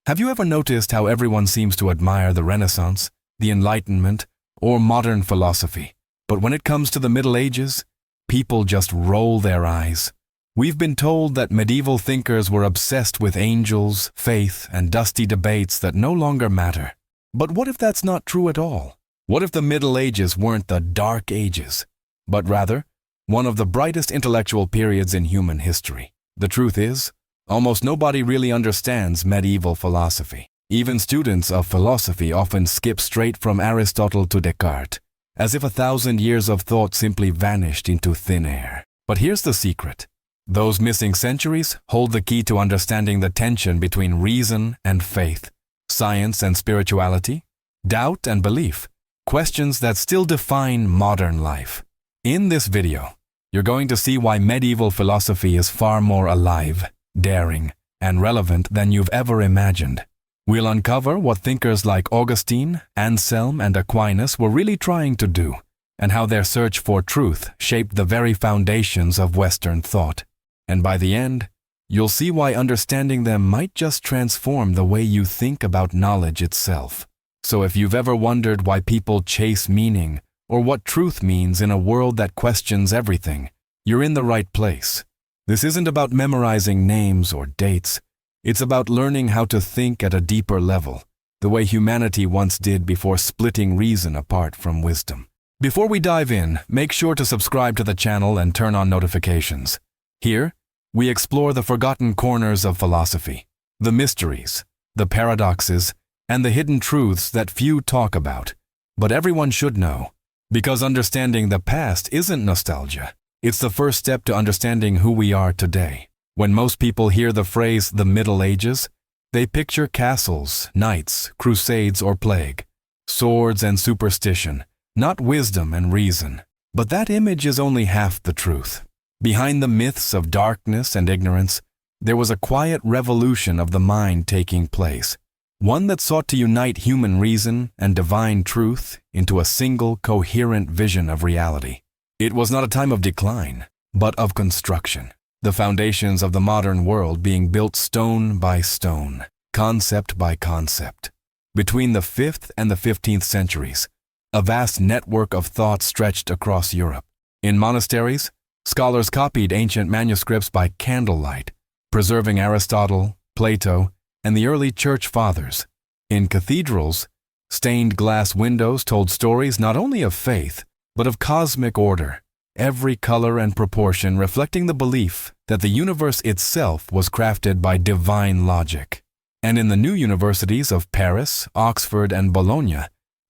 Have you ever noticed how everyone seems to admire the Renaissance, the Enlightenment, or modern philosophy? But when it comes to the Middle Ages, people just roll their eyes. We've been told that medieval thinkers were obsessed with angels, faith, and dusty debates that no longer matter. But what if that's not true at all? What if the Middle Ages weren't the Dark Ages, but rather one of the brightest intellectual periods in human history? The truth is, almost nobody really understands medieval philosophy. Even students of philosophy often skip straight from Aristotle to Descartes, as if 1,000 years of thought simply vanished into thin air. But here's the secret. Those missing centuries hold the key to understanding the tension between reason and faith, science and spirituality, doubt and belief, questions that still define modern life. In this video, you're going to see why medieval philosophy is far more alive, daring, and relevant than you've ever imagined. We'll uncover what thinkers like Augustine, Anselm, and Aquinas were really trying to do, and how their search for truth shaped the very foundations of Western thought. And by the end, you'll see why understanding them might just transform the way you think about knowledge itself. So if you've ever wondered why people chase meaning, or what truth means in a world that questions everything, you're in the right place. This isn't about memorizing names or dates. It's about learning how to think at a deeper level, the way humanity once did before splitting reason apart from wisdom. Before we dive in, make sure to subscribe to the channel and turn on notifications. Here, we explore the forgotten corners of philosophy, the mysteries, the paradoxes, and the hidden truths that few talk about, but everyone should know. Because understanding the past isn't nostalgia. It's the first step to understanding who we are today. When most people hear the phrase the Middle Ages, they picture castles, knights, crusades, or plague, swords and superstition, not wisdom and reason. But that image is only half the truth. Behind the myths of darkness and ignorance, there was a quiet revolution of the mind taking place, one that sought to unite human reason and divine truth into a single, coherent vision of reality. It was not a time of decline, but of construction, the foundations of the modern world being built stone by stone, concept by concept. Between the 5th and the 15th centuries, a vast network of thought stretched across Europe. In monasteries, scholars copied ancient manuscripts by candlelight, preserving Aristotle, Plato, and the early church fathers. In cathedrals, stained glass windows told stories not only of faith, but of cosmic order, every color and proportion reflecting the belief that the universe itself was crafted by divine logic. And in the new universities of Paris, Oxford, and Bologna,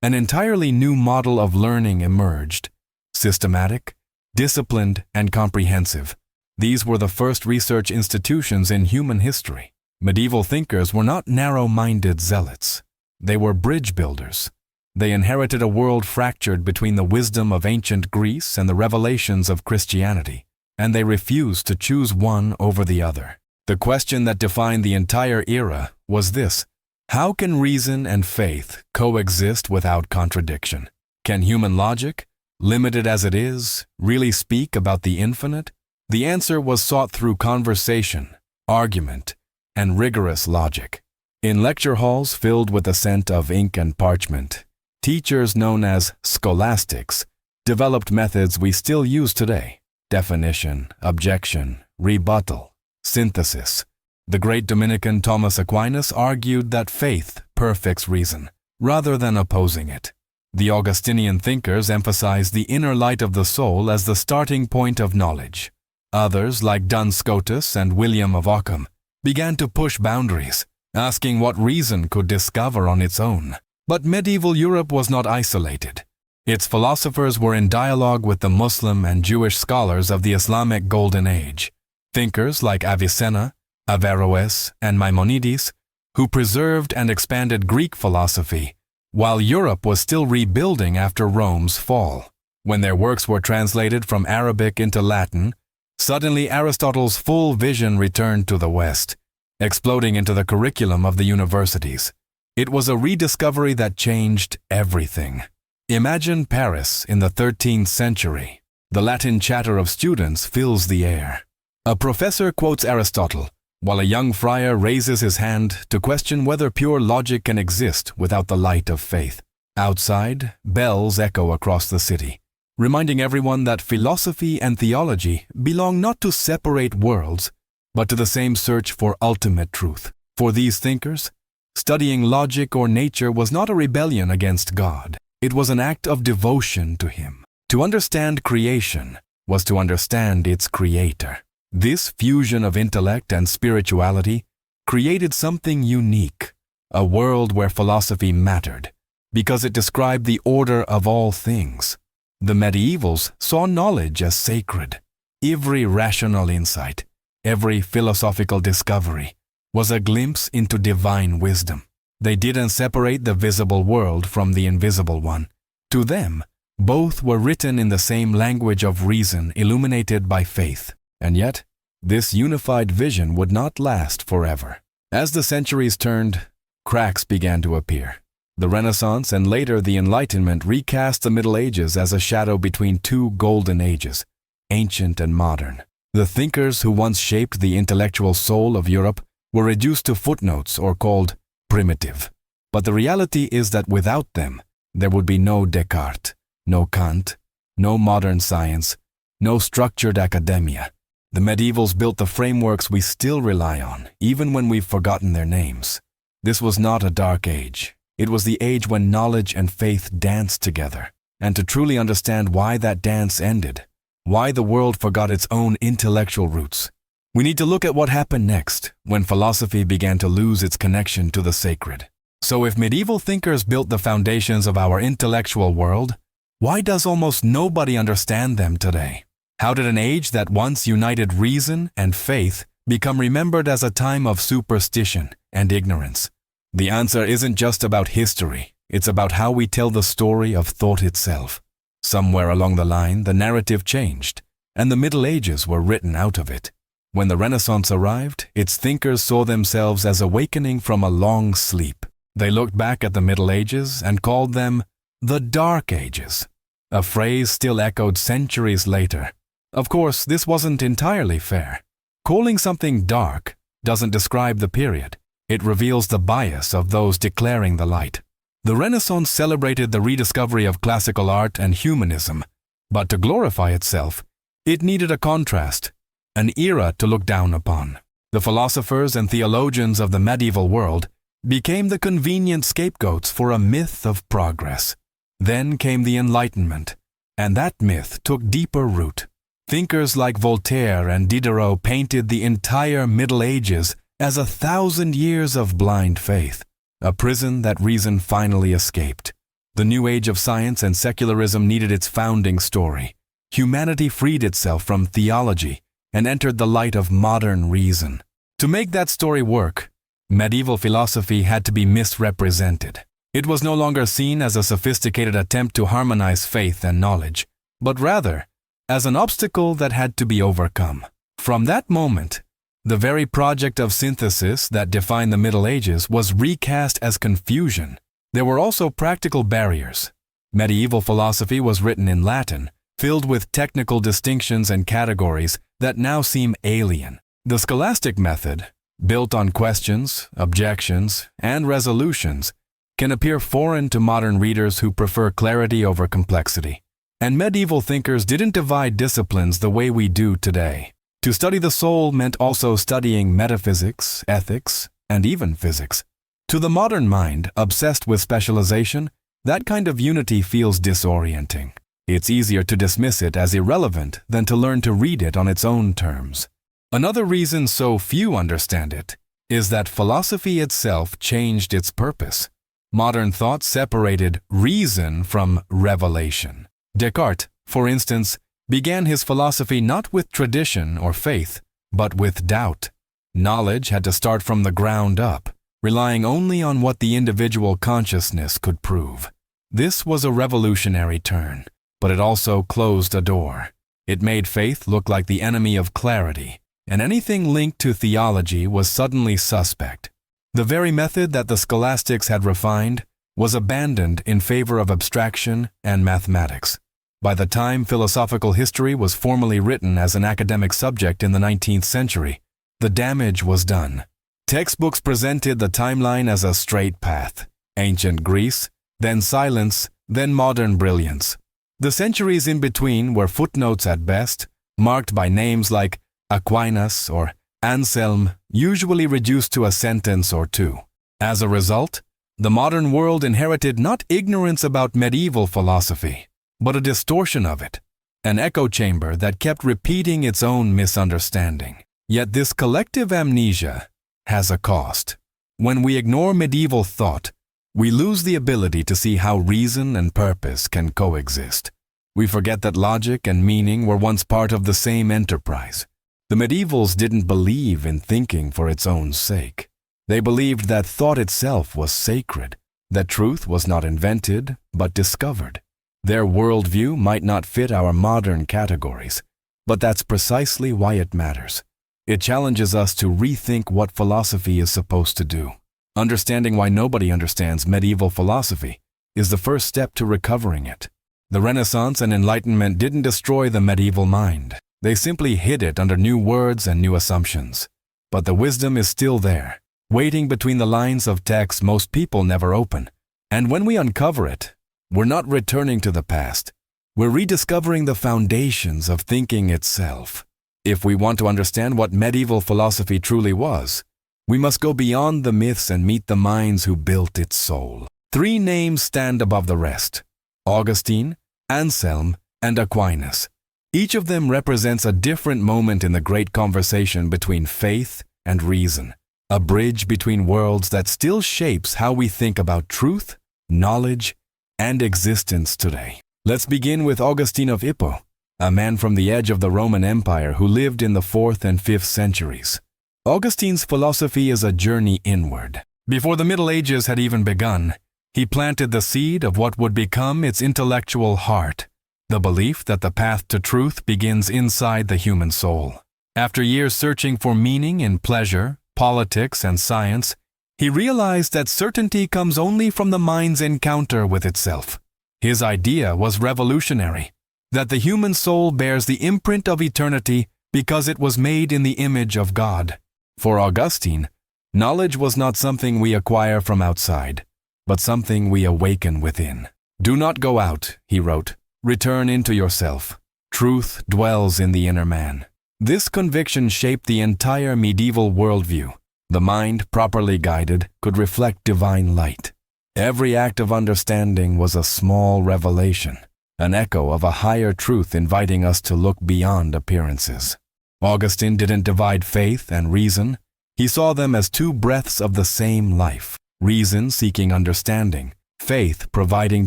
an entirely new model of learning emerged, systematic, disciplined, and comprehensive. These were the first research institutions in human history. Medieval thinkers were not narrow-minded zealots. They were bridge builders. They inherited a world fractured between the wisdom of ancient Greece and the revelations of Christianity, and they refused to choose one over the other. The question that defined the entire era was this: how can reason and faith coexist without contradiction? Can human logic, limited as it is, really speak about the infinite? The answer was sought through conversation, argument, and rigorous logic. In lecture halls filled with the scent of ink and parchment, teachers known as scholastics developed methods we still use today: definition, objection, rebuttal, synthesis. The great Dominican Thomas Aquinas argued that faith perfects reason, rather than opposing it. The Augustinian thinkers emphasized the inner light of the soul as the starting point of knowledge. Others, like Duns Scotus and William of Ockham, began to push boundaries, asking what reason could discover on its own. But medieval Europe was not isolated. Its philosophers were in dialogue with the Muslim and Jewish scholars of the Islamic Golden Age. Thinkers like Avicenna, Averroes, and Maimonides, who preserved and expanded Greek philosophy, while Europe was still rebuilding after Rome's fall. When their works were translated from Arabic into Latin, suddenly Aristotle's full vision returned to the West, exploding into the curriculum of the universities. It was a rediscovery that changed everything. Imagine Paris in the 13th century. The Latin chatter of students fills the air. A professor quotes Aristotle, while a young friar raises his hand to question whether pure logic can exist without the light of faith. Outside, bells echo across the city, reminding everyone that philosophy and theology belong not to separate worlds, but to the same search for ultimate truth. For these thinkers, studying logic or nature was not a rebellion against God. It was an act of devotion to Him. To understand creation was to understand its creator. This fusion of intellect and spirituality created something unique, a world where philosophy mattered, because it described the order of all things. The medievals saw knowledge as sacred. Every rational insight, every philosophical discovery, was a glimpse into divine wisdom. They didn't separate the visible world from the invisible one. To them, both were written in the same language of reason illuminated by faith. And yet, this unified vision would not last forever. As the centuries turned, cracks began to appear. The Renaissance and later the Enlightenment recast the Middle Ages as a shadow between two golden ages, ancient and modern. The thinkers who once shaped the intellectual soul of Europe were reduced to footnotes or called primitive. But the reality is that without them, there would be no Descartes, no Kant, no modern science, no structured academia. The medievals built the frameworks we still rely on, even when we've forgotten their names. This was not a dark age. It was the age when knowledge and faith danced together. And to truly understand why that dance ended, why the world forgot its own intellectual roots, we need to look at what happened next, when philosophy began to lose its connection to the sacred. So if medieval thinkers built the foundations of our intellectual world, why does almost nobody understand them today? How did an age that once united reason and faith become remembered as a time of superstition and ignorance? The answer isn't just about history, it's about how we tell the story of thought itself. Somewhere along the line, the narrative changed, and the Middle Ages were written out of it. When the Renaissance arrived, its thinkers saw themselves as awakening from a long sleep. They looked back at the Middle Ages and called them the Dark Ages, a phrase still echoed centuries later. Of course, this wasn't entirely fair. Calling something dark doesn't describe the period. It reveals the bias of those declaring the light. The Renaissance celebrated the rediscovery of classical art and humanism, but to glorify itself, it needed a contrast, an era to look down upon. The philosophers and theologians of the medieval world became the convenient scapegoats for a myth of progress. Then came the Enlightenment, and that myth took deeper root. Thinkers like Voltaire and Diderot painted the entire Middle Ages as 1,000 years of blind faith, a prison that reason finally escaped. The new age of science and secularism needed its founding story. Humanity freed itself from theology and entered the light of modern reason. To make that story work, medieval philosophy had to be misrepresented. It was no longer seen as a sophisticated attempt to harmonize faith and knowledge, but rather as an obstacle that had to be overcome. From that moment, the very project of synthesis that defined the Middle Ages was recast as confusion. There were also practical barriers. Medieval philosophy was written in Latin, filled with technical distinctions and categories that now seem alien. The scholastic method, built on questions, objections, and resolutions, can appear foreign to modern readers who prefer clarity over complexity. And medieval thinkers didn't divide disciplines the way we do today. To study the soul meant also studying metaphysics, ethics, and even physics. To the modern mind, obsessed with specialization, that kind of unity feels disorienting. It's easier to dismiss it as irrelevant than to learn to read it on its own terms. Another reason so few understand it is that philosophy itself changed its purpose. Modern thought separated reason from revelation. Descartes, for instance, began his philosophy not with tradition or faith, but with doubt. Knowledge had to start from the ground up, relying only on what the individual consciousness could prove. This was a revolutionary turn, but it also closed a door. It made faith look like the enemy of clarity, and anything linked to theology was suddenly suspect. The very method that the scholastics had refined was abandoned in favor of abstraction and mathematics. By the time philosophical history was formally written as an academic subject in the 19th century, the damage was done. Textbooks presented the timeline as a straight path. Ancient Greece, then silence, then modern brilliance. The centuries in between were footnotes at best, marked by names like Aquinas or Anselm, usually reduced to a sentence or two. As a result, the modern world inherited not ignorance about medieval philosophy, but a distortion of it, an echo chamber that kept repeating its own misunderstanding. Yet this collective amnesia has a cost. When we ignore medieval thought, we lose the ability to see how reason and purpose can coexist. We forget that logic and meaning were once part of the same enterprise. The medievals didn't believe in thinking for its own sake. They believed that thought itself was sacred, that truth was not invented, but discovered. Their worldview might not fit our modern categories, but that's precisely why it matters. It challenges us to rethink what philosophy is supposed to do. Understanding why nobody understands medieval philosophy is the first step to recovering it. The Renaissance and Enlightenment didn't destroy the medieval mind. They simply hid it under new words and new assumptions. But the wisdom is still there, waiting between the lines of text most people never open. And when we uncover it, we're not returning to the past. We're rediscovering the foundations of thinking itself. If we want to understand what medieval philosophy truly was, we must go beyond the myths and meet the minds who built its soul. 3 names stand above the rest: Augustine, Anselm, and Aquinas. Each of them represents a different moment in the great conversation between faith and reason, a bridge between worlds that still shapes how we think about truth, knowledge, and existence today. Let's begin with Augustine of Hippo, a man from the edge of the Roman Empire who lived in the 4th and 5th centuries. Augustine's philosophy is a journey inward. Before the Middle Ages had even begun, he planted the seed of what would become its intellectual heart, the belief that the path to truth begins inside the human soul. After years searching for meaning in pleasure, politics, and science, he realized that certainty comes only from the mind's encounter with itself. His idea was revolutionary, that the human soul bears the imprint of eternity because it was made in the image of God. For Augustine, knowledge was not something we acquire from outside, but something we awaken within. "Do not go out," he wrote. "Return into yourself. Truth dwells in the inner man." This conviction shaped the entire medieval worldview. The mind, properly guided, could reflect divine light. Every act of understanding was a small revelation, an echo of a higher truth inviting us to look beyond appearances. Augustine didn't divide faith and reason. He saw them as 2 breaths of the same life, reason seeking understanding, faith providing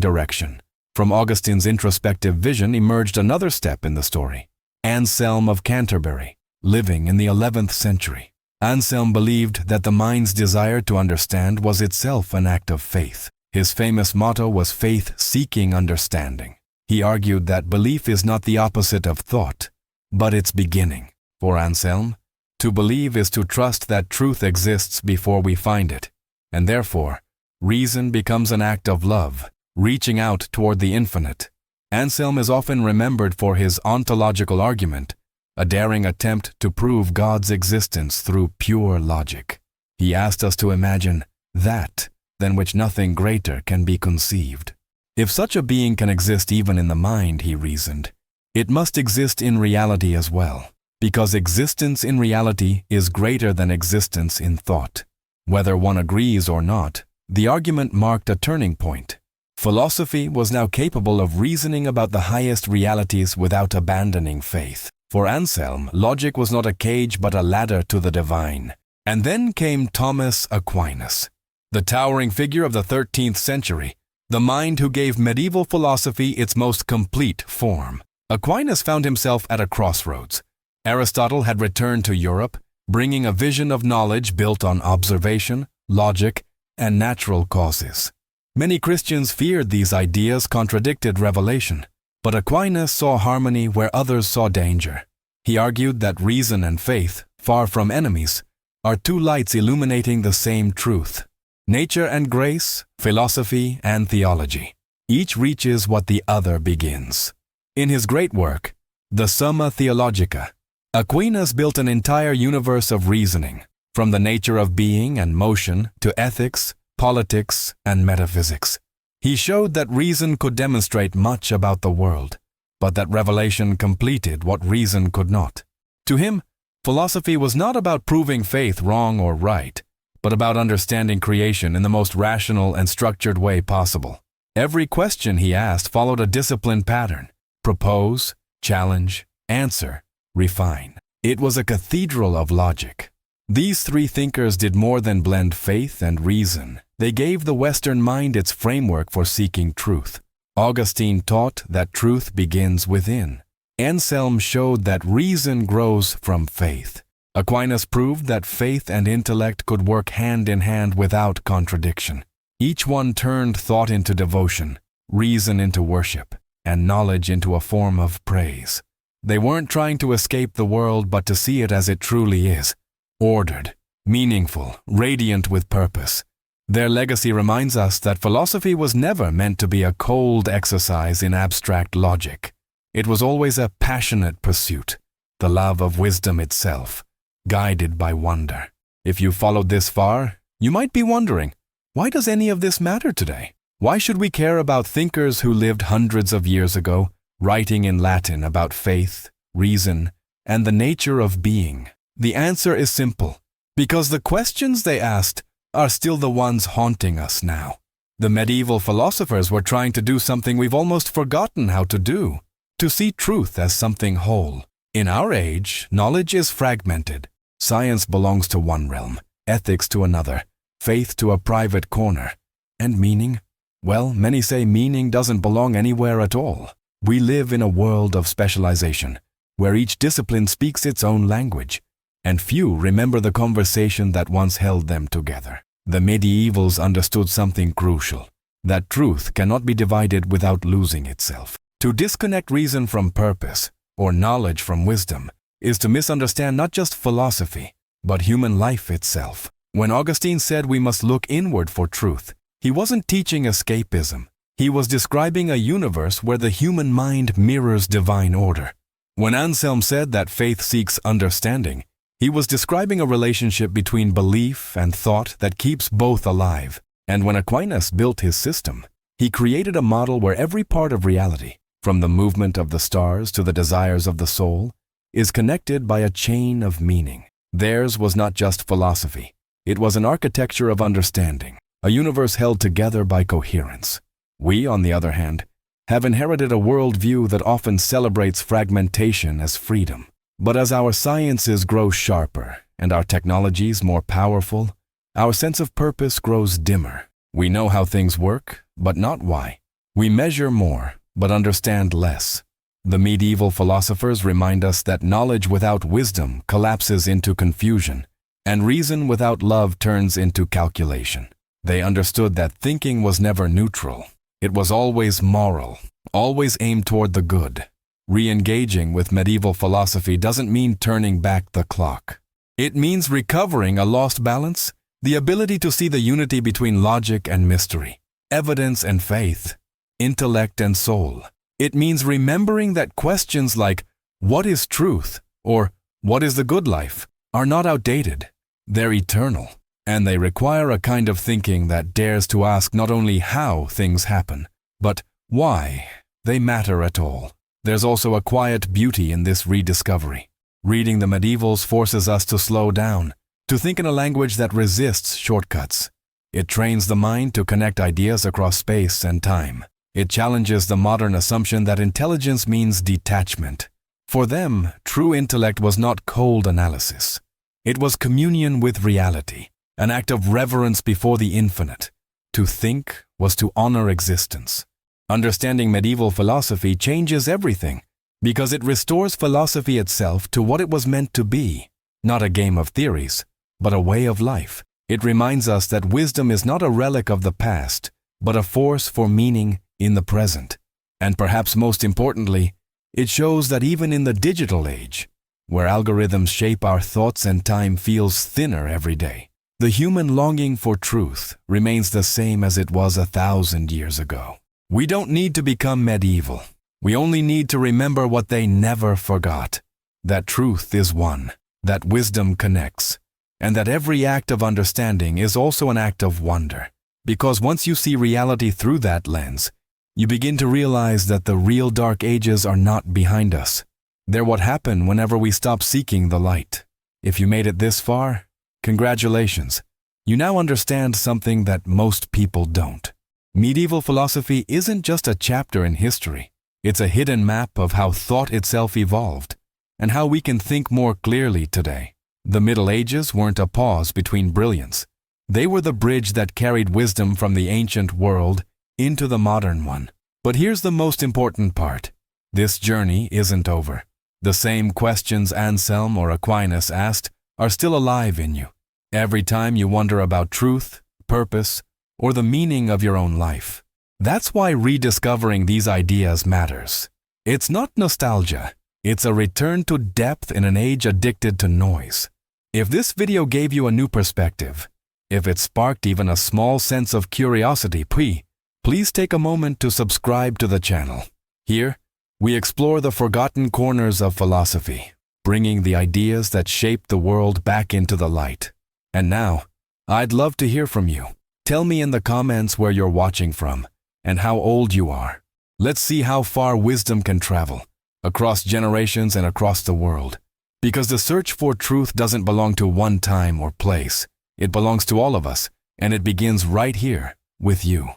direction. From Augustine's introspective vision emerged another step in the story: Anselm of Canterbury, living in the 11th century. Anselm believed that the mind's desire to understand was itself an act of faith. His famous motto was faith seeking understanding. He argued that belief is not the opposite of thought, but its beginning. For Anselm, to believe is to trust that truth exists before we find it, and therefore, reason becomes an act of love, reaching out toward the infinite. Anselm is often remembered for his ontological argument, a daring attempt to prove God's existence through pure logic. He asked us to imagine that than which nothing greater can be conceived. If such a being can exist even in the mind, he reasoned, it must exist in reality as well, because existence in reality is greater than existence in thought. Whether one agrees or not, the argument marked a turning point. Philosophy was now capable of reasoning about the highest realities without abandoning faith. For Anselm, logic was not a cage but a ladder to the divine. And then came Thomas Aquinas, the towering figure of the 13th century, the mind who gave medieval philosophy its most complete form. Aquinas found himself at a crossroads. Aristotle had returned to Europe, bringing a vision of knowledge built on observation, logic, and natural causes. Many Christians feared these ideas contradicted revelation, but Aquinas saw harmony where others saw danger. He argued that reason and faith, far from enemies, are 2 lights illuminating the same truth. Nature and grace, philosophy and theology. Each reaches what the other begins. In his great work, the Summa Theologica, Aquinas built an entire universe of reasoning, from the nature of being and motion to ethics, politics, and metaphysics. He showed that reason could demonstrate much about the world, but that revelation completed what reason could not. To him, philosophy was not about proving faith wrong or right, but about understanding creation in the most rational and structured way possible. Every question he asked followed a disciplined pattern: propose, challenge, answer, refine. It was a cathedral of logic. These three thinkers did more than blend faith and reason. They gave the Western mind its framework for seeking truth. Augustine taught that truth begins within. Anselm showed that reason grows from faith. Aquinas proved that faith and intellect could work hand in hand without contradiction. Each one turned thought into devotion, reason into worship, and knowledge into a form of praise. They weren't trying to escape the world, but to see it as it truly is: ordered, meaningful, radiant with purpose. Their legacy reminds us that philosophy was never meant to be a cold exercise in abstract logic. It was always a passionate pursuit, the love of wisdom itself, guided by wonder. If you followed this far, you might be wondering, why does any of this matter today? Why should we care about thinkers who lived hundreds of years ago, writing in Latin about faith, reason, and the nature of being? The answer is simple: because the questions they asked are still the ones haunting us now. The medieval philosophers were trying to do something we've almost forgotten how to do: to see truth as something whole. In our age, knowledge is fragmented. Science belongs to one realm, ethics to another, faith to a private corner. And meaning? Well, many say meaning doesn't belong anywhere at all. We live in a world of specialization, where each discipline speaks its own language, and few remember the conversation that once held them together. The medievals understood something crucial: that truth cannot be divided without losing itself. To disconnect reason from purpose, or knowledge from wisdom, is to misunderstand not just philosophy, but human life itself. When Augustine said we must look inward for truth, he wasn't teaching escapism. He was describing a universe where the human mind mirrors divine order. When Anselm said that faith seeks understanding, he was describing a relationship between belief and thought that keeps both alive. And when Aquinas built his system, he created a model where every part of reality, from the movement of the stars to the desires of the soul, is connected by a chain of meaning. Theirs was not just philosophy. It was an architecture of understanding, a universe held together by coherence. We, on the other hand, have inherited a worldview that often celebrates fragmentation as freedom. But as our sciences grow sharper and our technologies more powerful, our sense of purpose grows dimmer. We know how things work, but not why. We measure more, but understand less. The medieval philosophers remind us that knowledge without wisdom collapses into confusion, and reason without love turns into calculation. They understood that thinking was never neutral. It was always moral, always aimed toward the good. Re-engaging with medieval philosophy doesn't mean turning back the clock. It means recovering a lost balance, the ability to see the unity between logic and mystery, evidence and faith, intellect and soul. It means remembering that questions like, what is truth, or what is the good life, are not outdated. They're eternal, and they require a kind of thinking that dares to ask not only how things happen, but why they matter at all. There's also a quiet beauty in this rediscovery. Reading the medievals forces us to slow down, to think in a language that resists shortcuts. It trains the mind to connect ideas across space and time. It challenges the modern assumption that intelligence means detachment. For them, true intellect was not cold analysis. It was communion with reality, an act of reverence before the infinite. To think was to honor existence. Understanding medieval philosophy changes everything, because it restores philosophy itself to what it was meant to be, not a game of theories, but a way of life. It reminds us that wisdom is not a relic of the past, but a force for meaning in the present. And perhaps most importantly, it shows that even in the digital age, where algorithms shape our thoughts and time feels thinner every day, the human longing for truth remains the same as it was 1,000 years ago. We don't need to become medieval. We only need to remember what they never forgot: that truth is one, that wisdom connects, and that every act of understanding is also an act of wonder. Because once you see reality through that lens, you begin to realize that the real dark ages are not behind us. They're what happen whenever we stop seeking the light. If you made it this far, congratulations. You now understand something that most people don't. Medieval philosophy isn't just a chapter in history. It's a hidden map of how thought itself evolved and how we can think more clearly today. The Middle Ages weren't a pause between brilliance. They were the bridge that carried wisdom from the ancient world into the modern one. But here's the most important part. This journey isn't over. The same questions Anselm or Aquinas asked are still alive in you. Every time you wonder about truth, purpose, or the meaning of your own life. That's why rediscovering these ideas matters. It's not nostalgia. It's a return to depth in an age addicted to noise. If this video gave you a new perspective, if it sparked even a small sense of curiosity, please take a moment to subscribe to the channel. Here, we explore the forgotten corners of philosophy, bringing the ideas that shape the world back into the light. And now, I'd love to hear from you. Tell me in the comments where you're watching from and how old you are. Let's see how far wisdom can travel, across generations and across the world. Because the search for truth doesn't belong to one time or place. It belongs to all of us, and it begins right here with you.